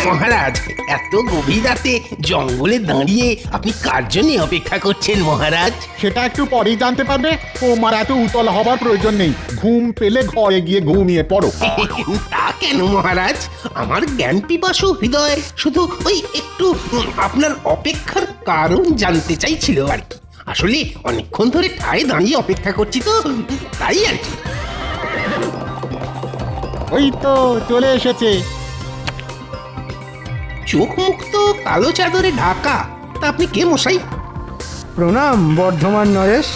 মহারাজ, এত গভীর রাতে জঙ্গলে দাঁড়িয়ে আপনি কার জন্য অপেক্ষা করছেন মহারাজ? সেটা একটু পরেই জানতে পারবে। তোমার এত উতল হবার প্রয়োজন নেই, ঘুম পেলে ঘরে গিয়ে ঘুমিয়ে পড়ো। তা কেন মহারাজ? আমার জ্ঞান পিপাসু হৃদয় শুধু ওই একটু আপনার অপেক্ষার কারণ জানতে চাইছিল আর কি। আসলে অনেকক্ষণ ধরে ঠায় দাঁড়িয়ে অপেক্ষা করছি তো, তাই আর কি। ওই তো চলে এসেছে। চোখ মুখ তো কালো চাদরে ঢাকা। তা আপনি কে মশাই? প্রণাম বর্ধমান নরেশ।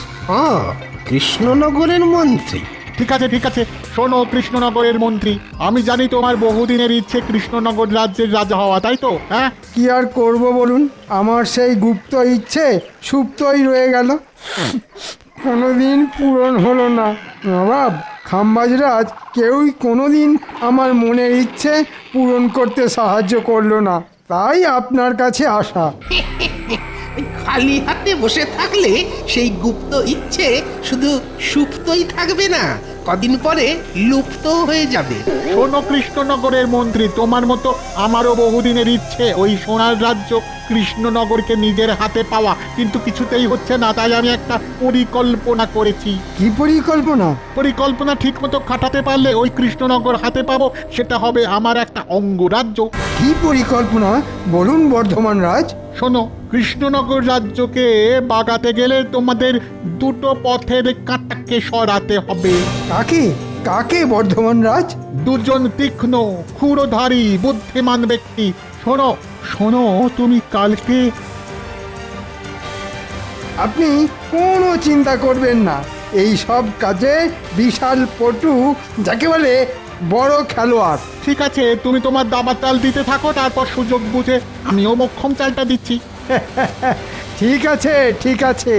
কৃষ্ণনগরের মন্ত্রী। ঠিক আছে ঠিক আছে, শোনো কৃষ্ণনগরের মন্ত্রী, আমি জানি তোমার বহুদিনের ইচ্ছে কৃষ্ণনগর রাজ্যের রাজা হওয়া, তাই তো? হ্যাঁ, কি আর করব বলুন, আমার সেই গুপ্ত ইচ্ছে সুপ্তই রয়ে গেল, কোনোদিন পূরণ হলো না। নবাব খাম্বাজরাজ কেউই কোনোদিন আমার মনের ইচ্ছে পূরণ করতে সাহায্য করলো না, তাই আপনার কাছে আসা। খালি হাতে বসে থাকলে সেই গুপ্ত ইচ্ছে শুধু সুপ্তই থাকবে না, কদিন পরে লুপ্ত হয়ে যাবে। শোনো কৃষ্ণনগরের মন্ত্রী, তোমার মতো আমারও বহুদিনের ইচ্ছে ওই সোনার রাজ্য কৃষ্ণনগরকে নিজের হাতে পাওয়া, কিন্তু কিছুতেই হচ্ছে না। তাই আমি একটা পরিকল্পনা করেছি। কি পরিকল্পনা? পরিকল্পনা ঠিক মতো খাটাতে পারলে ওই কৃষ্ণনগর হাতে পাবো, সেটা হবে আমার একটা অঙ্গরাজ্য। কি পরিকল্পনা বলুন বর্ধমান রাজ। শোনো, কৃষ্ণনগর রাজ্যকে বাগাতে গেলে তোমাদের দুটো পথের কাঁটাকে সরাতে হবে। কাকে কাকে বর্ধমান রাজ? দুজন তীক্ষ্ণ ক্ষুরধারী বুদ্ধিমান ব্যক্তি। শোনো শোনো, তুমি কালকে আপনি কোনো চিন্তা করবেন না, এই সব কাজে বিশাল পটু, যাকে বলে বড় খেলোয়াড়। ঠিক আছে, তুমি তোমার দাবার চাল দিতে থাকো, তারপর সুযোগ বুঝে আমিও মক্ষম চালটা দিচ্ছি। ঠিক আছে ঠিক আছে,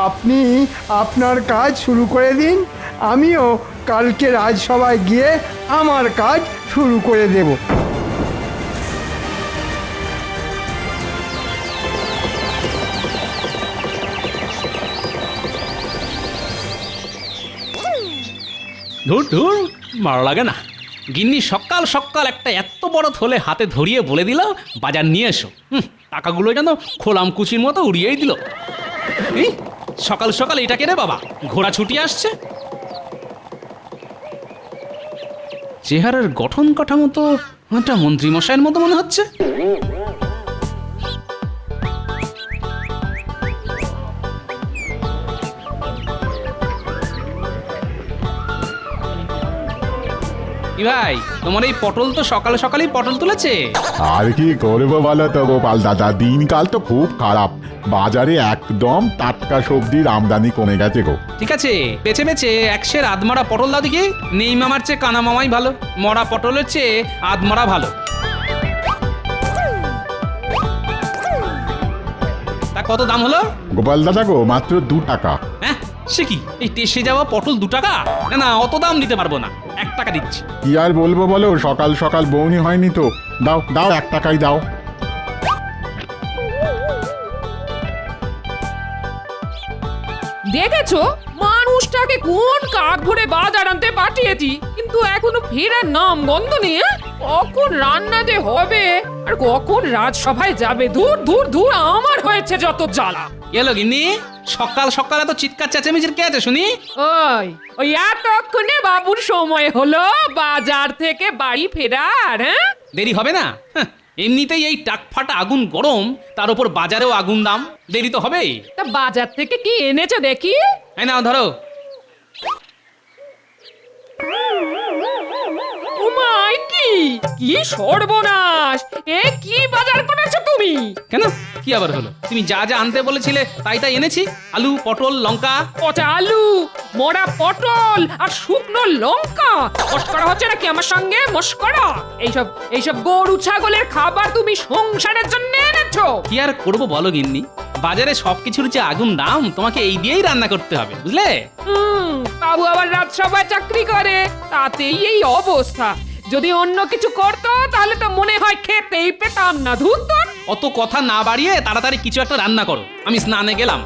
আপনি আপনার কাজ শুরু করে দিন, আমিও কালকে রাজসভায় গিয়ে আমার কাজ শুরু করে দেব। ধুর ধুর, ভালো লাগে না। গিন্নি সকাল সকাল একটা এত বড় থলে হাতে ধরিয়ে বলে দিল বাজার নিয়ে এসো। টাকাগুলো যেন খোলাম কুচির মতো উড়িয়েই দিল। এই সকাল সকাল এটা কেনে বাবা, ঘোড়া ছুটি আসছে। চেহারার গঠন কাঠামো তো একটা মন্ত্রীমশাইয়ের মতো মনে হচ্ছে। কি ভাই, তোমার এই পটল তো সকাল সকালই পটল তুলেছে। আর কি করবো বলো তো গোপাল দাদা, দিনকাল তো খুব খারাপ, বাজারে একদম টাটকা সবজির আমদানি কমে গেছে গো। ঠিক আছে, বেছে বেছে একশের আধমরা পটল দাও দেখি। নেই মামার চেয়ে কানা মামাই ভালো, মরা পটলের চেয়ে আধমরা ভালো। তা কত দাম হলো? গোপাল দাদা গো, মাত্র 2 টাকা। হ্যাঁ, সে কি, এই টেসে যাওয়া পটল 2 টাকা? না না, অত দাম দিতে পারবো না, 1 টাকা দিচ্ছি। কি আর বলবো বলো, সকাল সকাল বউনি হয়নি তো। দাও দাও, 1 টাকাই দাও। দেখেছো মানুষটাকে কোন কাক ধরে বাজার আনতে পাঠিয়েছি, কিন্তু এখনো ফেরার নাম গন্ধ নেই। কখন রান্না যে হবে আর কখন রাজসভায় যাবে, দূর দূর দূর, আমার হয়েছে যত জ্বালা। এলো গিন্নি, সকাল সকাল এত চিৎকার চেঁচামেচির কে আছে শুনি? ওই ওই এতক্ষণে বাবুর সময় হলো বাজার থেকে বাড়ি ফেরার। হ্যাঁ, দেরি হবে না? এমনিতেই এই টাকফাটা আগুন গরম, তার উপর বাজারেও আগুন দাম, দেরি তো হবেই। তা বাজার থেকে কি এনেছো দেখি? এই নাও ধরো। উমাই, কি কি সর্বনাশ! এ কি বাজার করেছো তুমি? কেন, কি আবার হলো? তুমি যা যা আনতে বলেছিলে তাই তাই এনেছি। আলু, পটল, লঙ্কা। পচা আলু, মোড়া পটল আর শুকনো লঙ্কা। মস্করা হচ্ছে নাকি আমার সঙ্গে? মস্করা? এইসব এইসব গরু ছাগলের খাবার তুমি সংসারের জন্য এনেছো? কি আর করবো বলো গিন্নি, বাজারে সবকিছুর যে আগুন দাম, তোমাকে এই দিয়েই রান্না করতে হবে, বুঝলে? বাবু আবার রাজসভায় চাকরি করে, তাতেই এই অবস্থা। যদি অন্য কিছু করতো তাহলে তো মনে হয় খেতেই পেতাম না। ধুর তোর। অত কথা না বাড়িয়ে তাড়াতাড়ি কিছু একটা রান্না করো, আমি স্নানে গেলাম।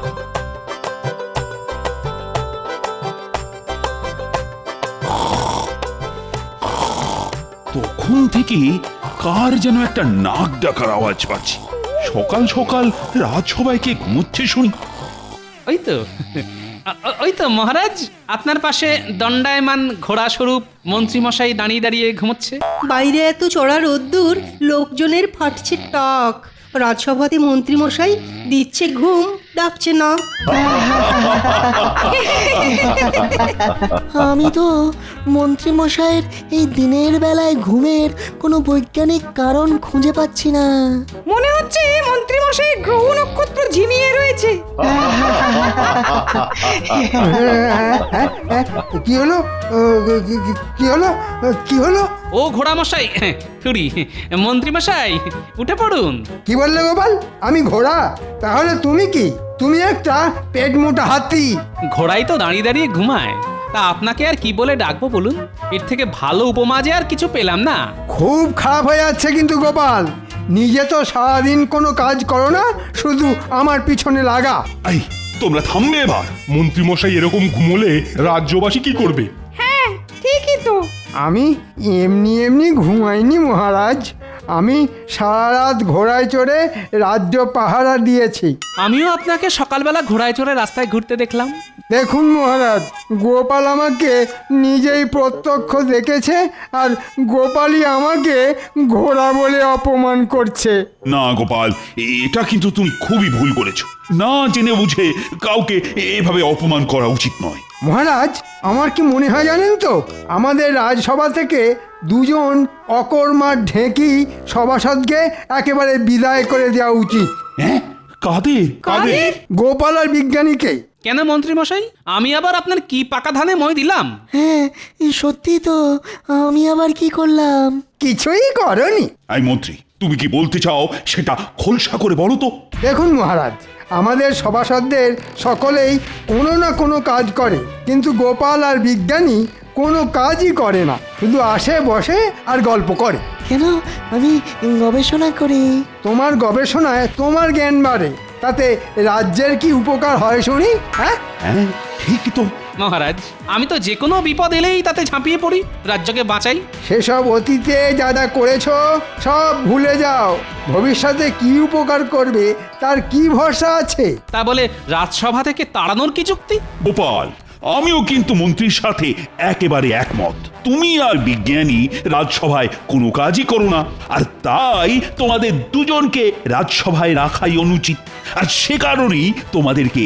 তখন থেকে কার যেন একটা নাক ডাকার আওয়াজ পাচ্ছি। সকাল সকাল রাজসভায় কে ঘুমোচ্ছে শুনি। ওই তো ওই তো মহারাজ, আপনার পাশে দণ্ডায়মান ঘোড়া স্বরূপ মন্ত্রীমশাই দাঁড়িয়ে দাঁড়িয়ে ঘুমোচ্ছে। বাইরে এত চড়া রোদ্দুর, লোকজনের ফাটছে টাক, রাজসভাতে মন্ত্রীমশাই দিচ্ছে ঘুম, ডাকছে না। আমি তো মন্ত্রী মশাইয়ের এই দিনের বেলায় ঘুমের কোনো বৈজ্ঞানিক কারণ খুঁজে পাচ্ছি না। মনে হচ্ছে মন্ত্রীমশাই গ্রহ নক্ষত্র ঝিমিয়ে রয়েছে। কি হলো? কি হলো? কি হলো? ও ঘোড়া মশাই, থুড়ি মন্ত্রীমশাই, উঠে পড়ুন। কি বললে গোপাল? আমি ঘোড়া? তাহলে তুমি কি? তুমি একটা পেট মোটা হাতি। ঘোড়াই তো দাঁড়িয়ে দাঁড়িয়ে ঘুমায়, তা আপনাকে আর কি বলে ডাকবো বলুন? এর থেকে ভালো উপমা যে আর কিছু পেলাম না। খুব খারাপ হয়ে যাচ্ছে কিন্তু গোপাল, নিজে তো সারাদিন কোনো কাজ করো না, শুধু আমার পিছনে লাগা। এই তোমরা থামবে এবার। মন্ত্রীমশাই এরকম ঘুমোলে রাজ্যবাসী কি করবে? ঠিকই তো। আমি এমনি এমনি ঘুমাইনি মহারাজ, আমি সারা রাত ঘোড়ায় চড়ে রাজ্য পাহারা দিয়েছি। আমিও আপনাকে সকালবেলা ঘোড়ায় চড়ে রাস্তায় ঘুরতে দেখলাম। দেখুন মহারাজ, গোপাল আমাকে নিজেই প্রত্যক্ষ দেখেছে, আর গোপালই আমাকে ঘোড়া বলে অপমান করছে। না গোপাল, এটা কিন্তু তুমি খুবই ভুল করেছো। না জেনে বুঝে কাউকে এভাবে অপমান করা উচিত নয়। মহারাজ, আমার কি মনে হয় জানেন তো, আমাদের রাজসভা থেকে দুজন অকর্মার ঢেঁকি সভাসদকে একেবারে বিদায় করে দেওয়া উচিত। হ্যাঁ, কাদের? গোপাল আর বিজ্ঞানীকে। কেন মন্ত্রীমশাই, আমি আবার আপনার কি পাকা ধানে মই দিলাম? হ্যাঁ, সত্যি তো, আমি আবার কি করলাম? কিছুই করনি। এই মন্ত্রী, তুমি কি বলতে চাও সেটা খোলসা করে বলো তো। দেখুন মহারাজ, আমাদের সভাসদদের সকলেই কোনো না কোনো কাজ করে, কিন্তু গোপাল আর বিজ্ঞানী কোনো কাজই করে না, শুধু আসে বসে আর গল্প করে। কেন? আমি গবেষণা করি। তোমার গবেষণায় তোমার জ্ঞান বাড়ে, তাতে রাজ্যের কি উপকার হয় শুনি? হ্যাঁ, হ্যাঁ ঠিকই তো। মহারাজ, আমি তো যে কোনো বিপদ এলেই তাতে ঝাঁপিয়ে পড়ি, রাজ্যকে বাঁচাই। সেসব অতীতে যা যা করেছো সব ভুলে যাও। ভবিষ্যতে কি উপকার করবে তার কি ভরসা আছে? তা বলে রাজসভা থেকে তাড়ানোর কি যুক্তি? গোপাল, আমিও কিন্তু মন্ত্রীর সাথে একেবারে একমত। তুমি আর বিজ্ঞানী রাজসভায় কোনো কাজই করো না, আর তাই তোমাদের দুজনকে রাজসভায় রাখাই অনুচিত। আর সে কারণেই তোমাদেরকে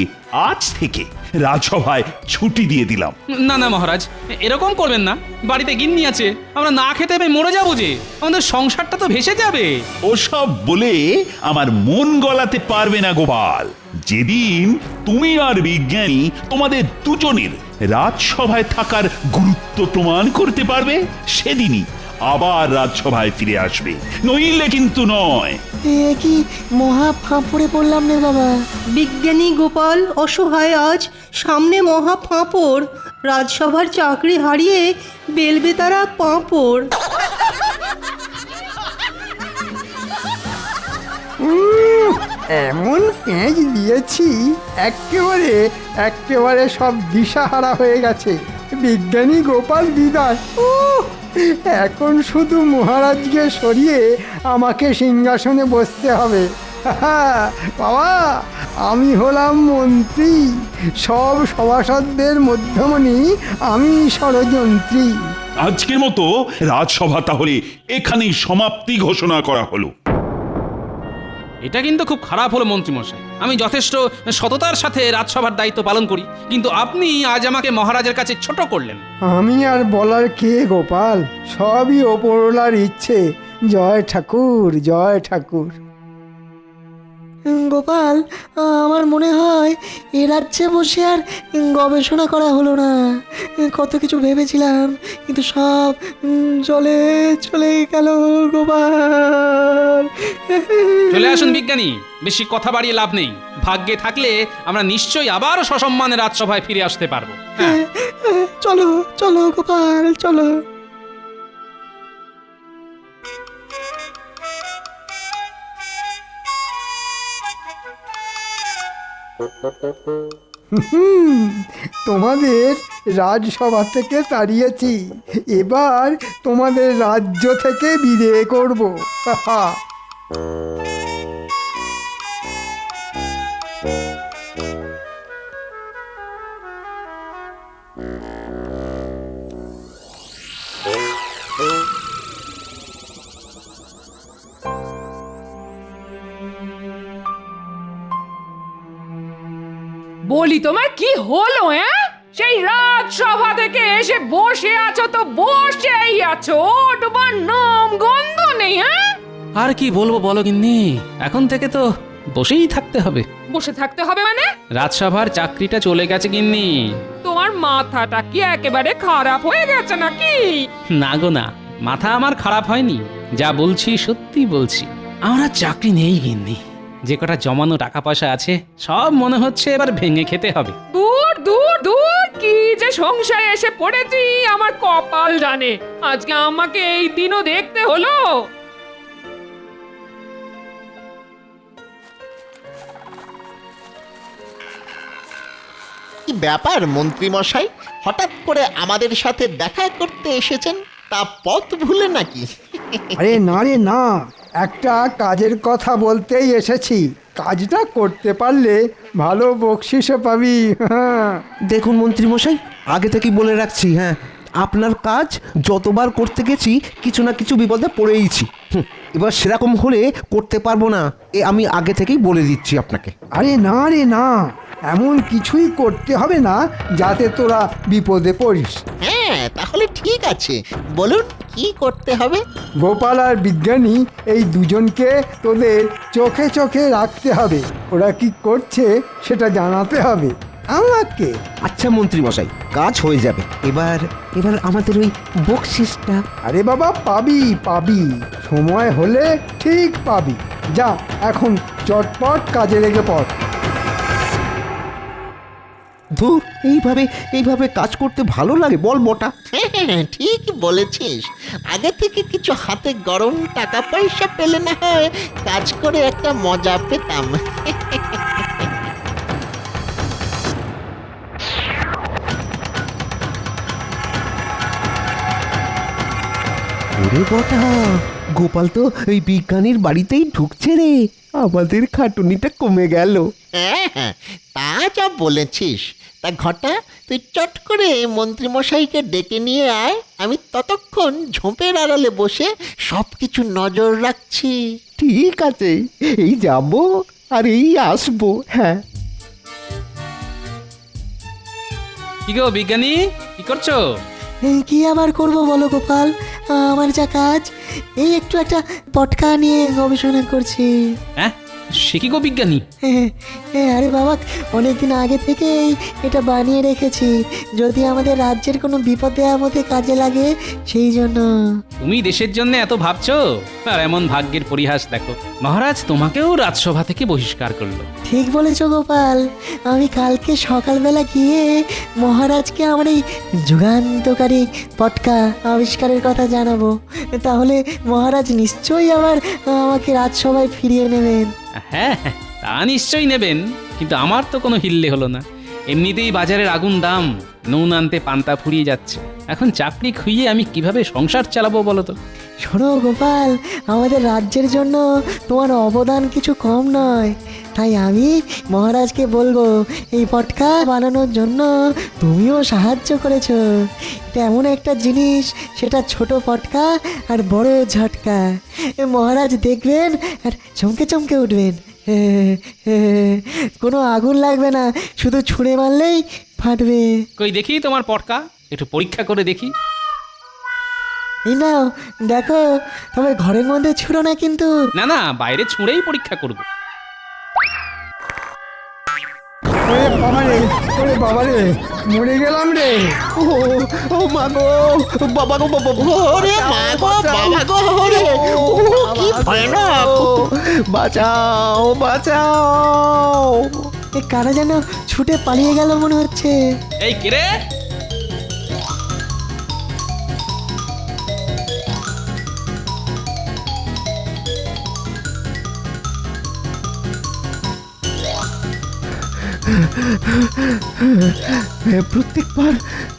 আজ থেকে রাজসভায় ছুটি দিয়ে দিলাম। না না মহারাজ, এরকম করবেন না। বাড়িতে গিন্নি আছে, আমরা না খেতে পেয়ে মরে যাবো যে, আমাদের সংসারটা তো ভেসে যাবে। ওসব বলে আমার মন গলাতে পারবে না গোপাল। যেদিন তুমি আর বিজ্ঞানী তোমাদের দুজনের রাজসভায় থাকার গুরুত্ব প্রমাণ করতে পারবে, সেদিনই আবার রাজসভায় ফিরে আসবে, নইলে কিন্তু নয়। এ কি মহা ফাঁপড়ে পড়লাম রে বাবা। বিজ্ঞানী গোপাল অসহায় আজ, সামনে মহা ফাঁপড়, রাজসভার চাকরি হারিয়ে বেলবে তারা পাঁপড়। এমন পেঁচ দিয়েছি, একেবারে একেবারে সব দিশাহারা হয়ে গেছে। বিজ্ঞানী গোপাল বিদায়। এখন শুধু মহারাজকে সরিয়ে আমাকে সিংহাসনে বসতে হবে। বাবা, আমি হলাম মন্ত্রী, সব সভাসদদের মধ্যমণি আমি ষড়যন্ত্রী। আজকের মতো রাজসভা তাহলে এখানেই সমাপ্তি ঘোষণা করা হলো। এটা কিন্তু খুব খারাপ হলো মন্ত্রীমশাই। আমি যথেষ্ট সততার সাথে রাজসভার দায়িত্ব পালন করি, কিন্তু আপনি আজ আমাকে মহারাজের কাছে ছোট করলেন। আমি আর বলার কে গোপাল, সবই ওপরওয়ালার ইচ্ছে। জয় ঠাকুর, জয় ঠাকুর। গোপাল, আমার মনে হয় এ রাজ্যে বসে আর গবেষণা করা হলো না। কত কিছু ভেবেছিলাম, কিন্তু সব জলে চলে গেল গোপাল। চলে আসুন বিজ্ঞানী, বেশি কথা বাড়িয়ে লাভ নেই। ভাগ্যে থাকলে আমরা নিশ্চয়ই আবার সসম্মানে রাজসভায় ফিরে আসতে পারবো। হ্যাঁ, চলো চলো গোপাল, চলো। তোমাদের রাজসভা থেকে তাড়িয়েছি, এবার তোমাদের রাজ্য থেকে বিদায় করব। বলি তোমার কি হলো? সেই রাজসভা থেকে এসে বসে আছো তো বসেই আছো, ওঠবার নাম গন্ধ নেই। আর কি বলবো বলো গিন্নি, এখন থেকে তো বসেই থাকতে হবে। বসে থাকতে হবে মানে? রাজসভার চাকরিটা চলে গেছে গিন্নি। তোমার মাথাটা কি একেবারে খারাপ হয়ে গেছে নাকি? না গো না, মাথা আমার খারাপ হয়নি, যা বলছি সত্যি বলছি। আমার আর চাকরি নেই গিন্নি, যে কটা জমানো টাকা পয়সা আছে সব মনে হচ্ছে এবার ভেঙে খেতে হবে। দূর দূর দূর, কি যে সংসারে এসে পড়েছি আমার কপাল জানে। আজকে আমাকে এই দিনও দেখতে হলো। কি ব্যাপার মন্ত্রী মশাই, হঠাৎ করে আমাদের সাথে দেখা করতে এসেছেন? তা পথ ভুলে নাকি? আরে না রে না, একটা কাজের কথা বলতেই এসেছি। কাজটা করতে পারলে ভালো বকশিসও পাবি। দেখুন মন্ত্রীমশাই, আগে থেকেই বলে রাখছি, হ্যাঁ, আপনার কাজ যতবার করতে গেছি কিছু না কিছু বিপদে পড়েইছি। এবার সেরকম হলে করতে পারবো না, এ আমি আগে থেকেই বলে দিচ্ছি আপনাকে। আরে না রে না, এমন কিছুই করতে হবে না যাতে তোরা বিপদে পড়িস। হ্যাঁ, তাহলে ঠিক আছে, বলুন কি করতে হবে? গোপাল আর বিজ্ঞানী এই দুজনকে তোদের চোখে চোখে রাখতে হবে। ওরা কি করছে সেটা জানাতে হবে আমাকে। আচ্ছা মন্ত্রীমশাই, কাজ হয়ে যাবে। এবার এবার আমাদের ওই বকশিসটা। আরে বাবা, পাবি পাবি, সময় হলে ঠিক পাবি। যা এখন চটপট কাজে লেগে পড়। ধুর, এইভাবে কাজ করতে ভালো লাগে বল মোটা? হ্যাঁ, ঠিক বলেছিস। আগে থেকে কিছু হাতে গরম টাকা পয়সা পেলে না হয় কাজ করে একটা মজা পেতাম। ওরে বটা, গোপাল তো ওই বিজ্ঞানীর বাড়িতেই ঢুকছে রে, আমাদের খাটুনিটা কমে গেল। হ্যাঁ, তা যা বলেছিস। তা ঘটা, তুই চট করে মন্ত্রীমশাইকে ডেকে নিয়ে আয়, আমি ততক্ষণ ঝোপের আড়ালে বসে সব কিছু নজর রাখছি। ঠিক আছে, এই যাব আর এই আসবো। হ্যাঁ। কি গো বিজ্ঞানী, কি করছো? কি আবার করব বলো গোপাল, আমার যা কাজ, এই একটু একটা পটকা নিয়ে গবেষণা করছি। হ্যাঁ, সে কি গো বিজ্ঞানী? আরে বাবা, অনেকদিন আগে থেকেই এটা বানিয়ে রেখেছি, যদি আমাদের রাজ্যের কোনো বিপদে আপদে কাজে লাগে সেই জন্য। তুমি দেশের জন্য এত ভাবছো, আর এমন ভাগ্যের পরিহাস দেখো, মহারাজ তোমাকেও রাজসভা থেকে বহিষ্কার করলো। ঠিক বলেছো গোপাল, আমি কালকে সকালবেলা গিয়ে মহারাজকে আমার এই যুগান্তকারী পটকা আবিষ্কারের কথা জানাবো, তাহলে মহারাজ নিশ্চয়ই আবার আমাকে রাজসভায় ফিরিয়ে নেবেন। হ্যাঁ হ্যাঁ, তা নিশ্চয়ই নেবেন, কিন্তু আমার তো কোনো হিল্লে হলো না। এমনিতেই বাজারের আগুন দাম, নুন আনতে পান্তা ফুরিয়ে যাচ্ছে। এখন চাকরি খুইয়ে আমি কিভাবে সংসার চালাবো বলো তো? শোনো গোপাল, আমাদের রাজ্যের জন্য তোমার অবদান কিছু কম নয়, তাই আমি মহারাজকে বলবো এই পটকা বানানোর জন্য তুমিও সাহায্য করেছো। এটা এমন একটা জিনিস, সেটা ছোট পটকা আর বড় ঝটকা। মহারাজ দেখবেন আর চমকে চমকে উঠবেন। কোনো আগুন লাগবে না, শুধু ছুঁড়ে মারলেই ফাটবে। কই দেখি তোমার পটকা, একটু পরীক্ষা করে দেখি। এই নাও দেখো, তবে ঘরের মধ্যে ছুঁড়ো না কিন্তু। না না, বাইরে ছুঁড়েই পরীক্ষা করব। ওরে বাবারে, ওরে বাবারে, মরে গেলাম রে। ও মা গো, বাবা গো, বাবা গো, ওরে মা গো, বাবা গো, ওরে, কি ভয়ানক! বাঁচাও বাঁচাও। এ কারা যেন ছুটে পালিয়ে গেল মনে হচ্ছে। এই কে রে?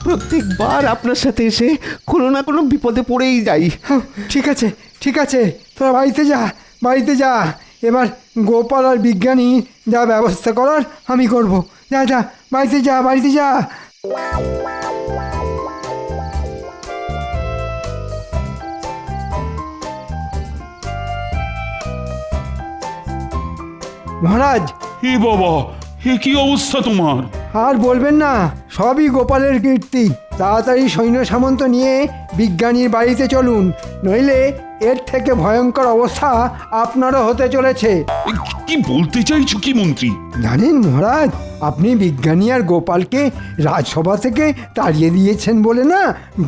প্রত্যেকবার আপনার সাথে এসে কোনো না কোনো বিপদে পড়েই যাই। হ্যাঁ, ঠিক আছে তোরা বাড়িতে যা এবার গোপাল আর বিজ্ঞানী যা ব্যবস্থা করার আমি করব। যা বাড়িতে যা। মহারাজ, হে বাবা, হে কি অবস্থা তোমার? আর বলবেন না, সবই গোপালের কীর্তি। তাড়াতাড়ি সৈন্য সামন্ত নিয়ে বিজ্ঞানীর বাড়িতে চলুন, নইলে এর থেকে ভয়ঙ্কর অবস্থা আপনারও হতে চলেছে। কি বলতে চাইছো কি মন্ত্রী? জানেন মহারাজ, আপনি বিজ্ঞানী আর গোপালকে রাজসভা থেকে তাড়িয়ে দিয়েছেন বলে না,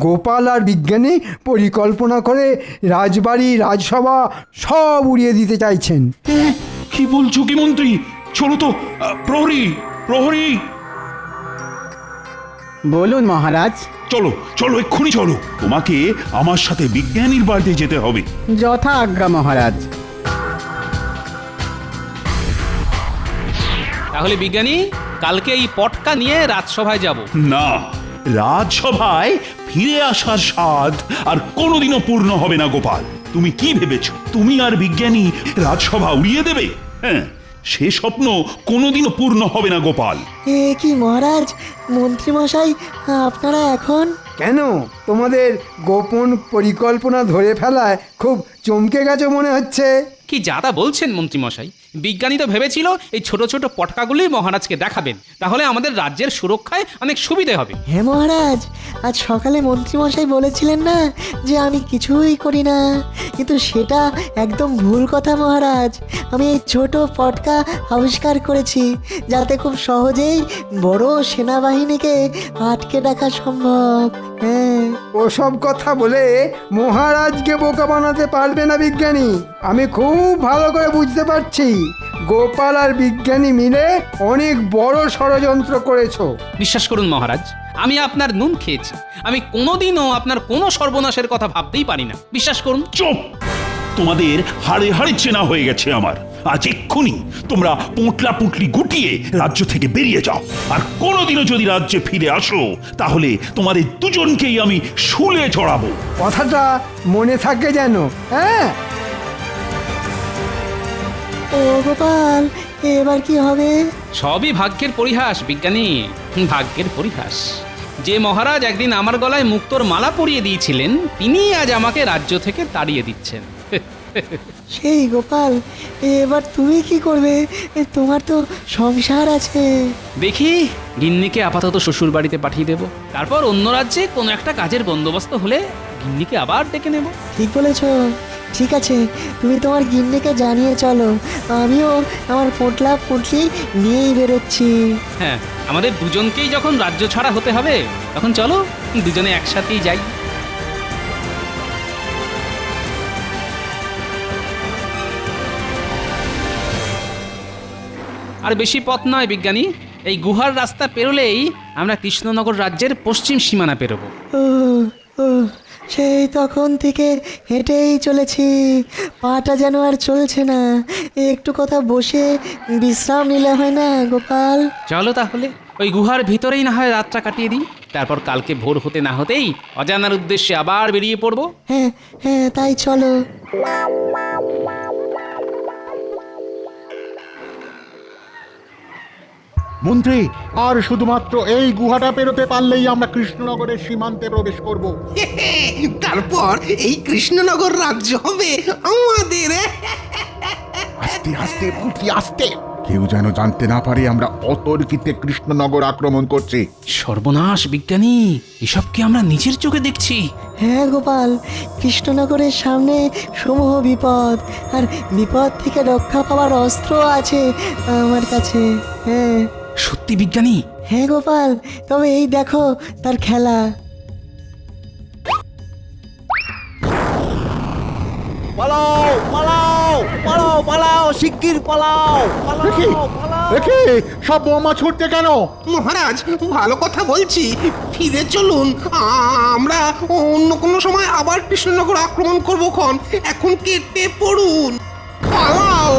গোপাল আর বিজ্ঞানী পরিকল্পনা করে রাজবাড়ি রাজসভা সব উড়িয়ে দিতে চাইছেন। কি বলছো কি মন্ত্রী? চলো তো, প্রহরী। বলুন মহারাজ। চলো এক্ষুনি চলো, তোমাকে আমার সাথে বিজ্ঞানীর বাড়িতে যেতে হবে। যথা আজ্ঞা মহারাজ। তাহলে বিজ্ঞানী, কালকে এই পটকা নিয়ে রাজসভায় যাব। না, রাজসভায় ফিরে আসার স্বাদ আর কোনোদিনও পূর্ণ হবে না গোপাল। তুমি কি ভেবেছো তুমি আর বিজ্ঞানী রাজসভা উড়িয়ে দেবে? হ্যাঁ, সে স্বপ্ন কোনোদিনও পূর্ণ হবে না গোপাল। এ কি মহারাজ, মন্ত্রীমশাই আপনারা এখন? কেন, তোমাদের গোপন পরিকল্পনা ধরে ফেলায় খুব চমকে গেছে মনে হচ্ছে। কি যাতা বলছেন মন্ত্রীমশাই? বিজ্ঞানী তো ভেবেছিল এই ছোট ছোট পটকাগুলি মহারাজকে দেখাবেন, তাহলে আমাদের রাজ্যের সুরক্ষায় অনেক সুবিধে হবে। হ্যাঁ মহারাজ, আজ সকালে মন্ত্রীমশাই বলেছিলেন না যে আমি কিছুই করি না, কিন্তু সেটা একদম ভুল কথা মহারাজ। আমি এই ছোট পটকা আবিষ্কার করেছি যাতে খুব সহজেই বড় সেনাবাহিনীকে আটকে রাখা সম্ভব। হ্যাঁ, ওসব কথা বলে মহারাজকে বোকা বানাতে পারবে না বিজ্ঞানী। আমি খুব ভালো করে বুঝতে পারছি, গোপাল আর বিজ্ঞানী মিলে অনেক বড় ষড়যন্ত্র করেছো। বিশ্বাস করুন মহারাজ, আমি আপনার নুন খেয়েছি। আমি কোনোদিনও আপনার কোনো সর্বনাশের কথা ভাবতেই পারি না, বিশ্বাস করুন। চুপ! তোমাদের হাড়ে হাড়ে চেনা হয়ে গেছে আমার। আজ এক্ষুনি তোমরা পোঁটলা পুঁটলি গুটিয়ে রাজ্য থেকে বেরিয়ে যাও, আর কোনোদিনও যদি রাজ্যে ফিরে আসো তাহলে তোমাদের দুজনকেই আমি শুলে চড়াবো। কথাটা মনে থাকে যেন। হ্যাঁ, ও গোপাল, এবার কি হবে? সবই ভাগ্যের পরিহাস বিজ্ঞানী, ভাগ্যের পরিহাস। যে মহারাজ একদিন আমার গলায় মুক্তোর মালা পরিয়ে দিয়েছিলেন, তিনি আজ আমাকে রাজ্য থেকে তাড়িয়ে দিচ্ছেন। সেই গোপাল, এবার তুমি কি করবে? তোমার তো সংসার আছে। দেখি, গিন্নিকে আপাতত শ্বশুর বাড়িতে পাঠিয়ে দেব, তারপর অন্য রাজ্যে কোনো একটা কাজের বন্দোবস্ত হলে গিন্নিকে আবার ডেকে নেব। ঠিক বলেছ। ঠিক আছে, তুমি তোমার গিন্নিকে জানিয়ে চলো, আমিও আমার পোটলা পুটলি নিয়েই বেরোচ্ছি। হ্যাঁ, আমাদের দুজনকেই যখন রাজ্য ছাড়া হতে হবে, তখন চলো দুজনে একসাথেই যাই। আর বেশি পথ নয় বিজ্ঞানী, এই গুহার রাস্তা পেরোলেই আমরা কৃষ্ণনগর রাজ্যের পশ্চিম সীমানা পেরোবো। ও ও, সেই তখন থেকে হেঁটেই চলেছি, পাটা যেন আর চলছে না। একটু কথা বসে বিশ্রাম নিলে হয় না গোপাল? চলো তাহলে ওই গুহার ভিতরেই না হয় রাতটা কাটিয়ে দিই, তারপর কালকে ভোর হতে না হতেই অজানার উদ্দেশ্যে আবার বেরিয়ে পড়বো। হ্যাঁ হ্যাঁ, তাই চলো। মন্ত্রী, আর শুধুমাত্র এই গুহাটা পেরোতে পারলেই আমরা কৃষ্ণনগরের সীমান্তে প্রবেশ করব। তারপর এই কৃষ্ণনগর রাজ্য হবে আমাদের। আস্তে আস্তে মন্ত্রী, আস্তে! কেউ যেন জানতে না পারে আমরা অতর্কিতে কৃষ্ণনগর আক্রমণ করছি। সর্বনাশ বিজ্ঞানী, এসব কি আমরা নিজের চোখে দেখছি? হ্যাঁ গোপাল, কৃষ্ণনগরের সামনে সমূহ বিপদ, আর বিপদ থেকে রক্ষা পাওয়ার অস্ত্র আছে আমার কাছে। হ্যাঁ সত্যি বিজ্ঞানী? হ্যাঁ গোপাল, তবে এই দেখো তার খেলা। পালাও পালাও পালাও পালাও, শিগগির পালাও দেখি সব বোমা ছুটতে কেন? মহারাজ, ভালো কথা বলছি, ফিরে চলুন। আমরা অন্য কোনো সময় আবার কৃষ্ণনগর আক্রমণ করবো খন। এখন কেটে পড়ুন, পালাও।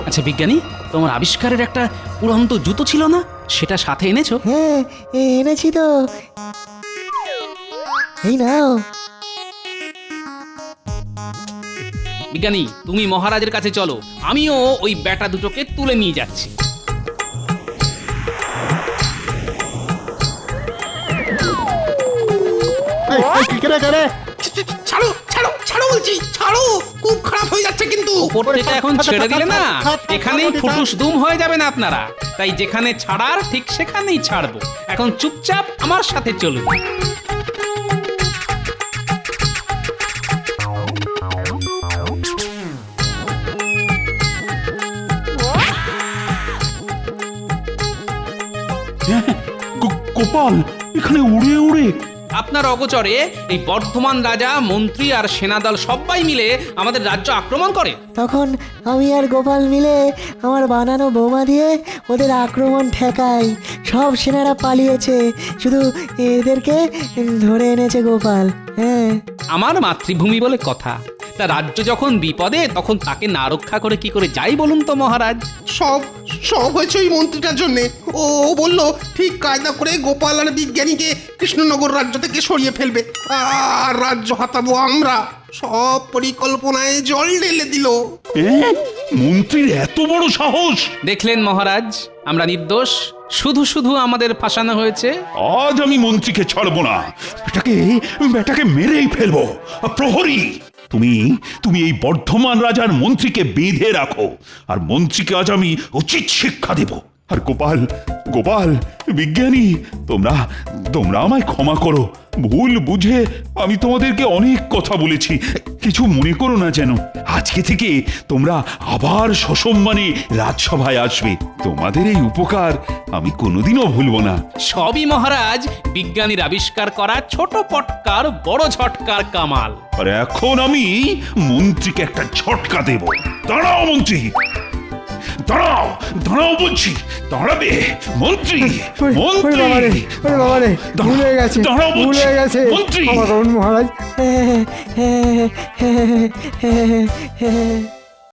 আচ্ছা বিজ্ঞানী, তোমার আবিষ্কারের একটা উড়ন্ত জুতো ছিল না, সেটা সাথে এনেছো? হ্যাঁ এনেছি তো, এই নাও। বিজ্ঞানী, তুমি মহারাজের কাছে চলো, আমিও ওই ব্যাটা দুটোকে তুলে নিয়ে যাচ্ছি। কেড়ে কেড়ে ছাড়ো ছাড়ো ছাড়ো বলছি, ছাড়ো, খুব খারাপ হয়ে যাচ্ছে কিন্তু। ওপর থেকে এখন ছেড়ে দিলে না, এখানেই ফুটুস দুম হয়ে যাবেন আপনারা। তাই যেখানে ছাড়ার ঠিক সেখানেই ছাড়বো। এখন চুপচাপ আমার সাথে চলুন। গোপাল, এখানে উড়ে উড়ে আপনার অগোচরে এই বর্ধমান রাজা, মন্ত্রী আর সেনাদল সবাই মিলে আমাদের রাজ্য আক্রমণ করে। তখন আমি আর গোপাল মিলে আমার বানানো বোমা দিয়ে ওদের আক্রমণ ঠেকাই। সব সেনারা পালিয়েছে, শুধু এদেরকে ধরে এনেছে গোপাল। হ্যাঁ, আমার মাতৃভূমি বলে কথা। তা রাজ্য যখন বিপদে, তখন তাকে না রক্ষা করে কি করে যাই বলুন তো মহারাজ? সব সব হয়েছে ওই মন্ত্রীটার জন্যে। ও বললো ঠিক কায়দা করে গোপাল আর বিজ্ঞানীকে কৃষ্ণনগর রাজ্য থেকে সরিয়ে ফেলবে, আর রাজ্য হাতাবো আমরা। সব পরিকল্পনায় জল ঢেলে দিল। মন্ত্রীর এত বড় সাহস! দেখলেন মহারাজ, আমরা নির্দোষ, শুধু শুধু আমাদের ফাঁসানো হয়েছে। আজ আমি মন্ত্রীকে ছাড়বো না, বেটাকে মেরেই ফেলবো। প্রহরী, তুমি এই বর্ধমান রাজার মন্ত্রীকে বেঁধে রাখো, আর মন্ত্রীকে আজ আমি উচিত শিক্ষা দেব। আর গোপাল, বিজ্ঞানী, তোমরা আমায় ক্ষমা করো। ভুল বুঝে আমি তোমাদেরকে অনেক কথা বলেছি, কিছু মনে করো না যেন। আজকে থেকে তোমরা আবার সসম্মানে রাজসভায় আসবে। তোমাদের এই উপকার আমি কোনোদিনও ভুলবো না। সবই মহারাজ বিজ্ঞানীর আবিষ্কার করা ছোট পটকার বড় ঝটকার কামাল। আর এখন আমি মন্ত্রীকে একটা ঝটকা দেব। দাঁড়াও মন্ত্রী, দাঁড়াও বলছি, দাঁড়াবে মন্ত্রী। ভুলে গেছে মহারাজ।